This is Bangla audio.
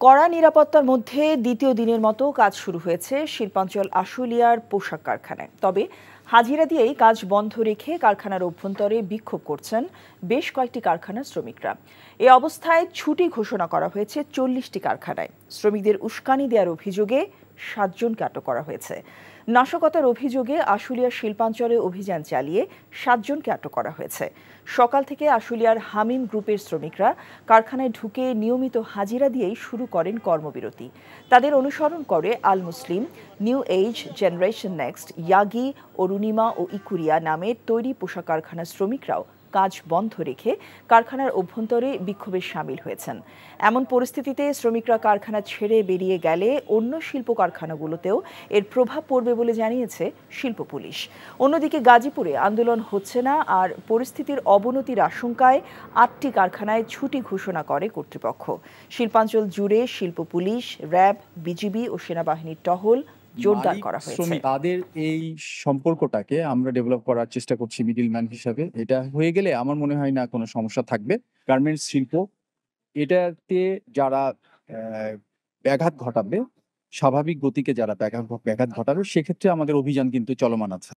কড়া নিরাপত্তার মধ্যে দ্বিতীয় দিনের মতো কাজ শুরু হয়েছে শিল্পাঞ্চল আশুলিয়ার পোশাক কারখানায়। তবে হাজিরা দিয়েই কাজ বন্ধ রেখে কারখানার অভ্যন্তরে বিক্ষোভ করছেন বেশ কয়েকটি কারখানার শ্রমিকরা। এ অবস্থায় ছুটি ঘোষণা করা হয়েছে 40টি কারখানায়। শ্রমিকদের উস্কানি দেওয়ার অভিযোগে 7 জনকে আটক করা হয়েছে। নাশকতার অভিযোগে আশুলিয়া শিল্পাঞ্চলে অভিযান চালিয়ে 7 জনকে আটক করা হয়েছে। সকাল থেকে আশুলিয়ার হামিম গ্রুপের শ্রমিকরা কারখানায় ঢুকে নিয়মিত হাজিরা দিয়েই শুরু করেন কর্মবিরতি। তাদের অনুসরণ করে Al Muslim, new age, generation next, Yagi, Arunima ও ইকুরিয়া নামের তৈরি পোশাক কারখানার শ্রমিকরাও কাজ বন্ধ রেখে কারখানার অভ্যন্তরে বিক্ষোভে সামিল হয়েছেন। এমন পরিস্থিতিতে শ্রমিকরা কারখানা ছেড়ে বেরিয়ে গেলে অন্য শিল্প কারখানাগুলোতেও এর প্রভাব পড়বে বলে জানিয়েছে শিল্প পুলিশ। অন্যদিকে গাজীপুরে আন্দোলন হচ্ছে না, আর পরিস্থিতির অবনতির আশঙ্কায় 8টি কারখানায় ছুটি ঘোষণা করে কর্তৃপক্ষ। শিল্পাঞ্চল জুড়ে শিল্প পুলিশ, র্যাব, বিজিবি ও সেনাবাহিনীর টহল জোরদার করা হয়েছে। তাদের এই সম্পর্কটাকে আমরা ডেভেলপ করার চেষ্টা করছি মিডলম্যান হিসাবে। এটা হয়ে গেলে আমার মনে হয় না কোনো সমস্যা থাকবে। গার্মেন্টস শিল্প এটাতে যারা ব্যাঘাত ঘটাবে, স্বাভাবিক গতিকে যারা ব্যাঘাত ঘটাবে, সেক্ষেত্রে আমাদের অভিযান কিন্তু চলমান আছে।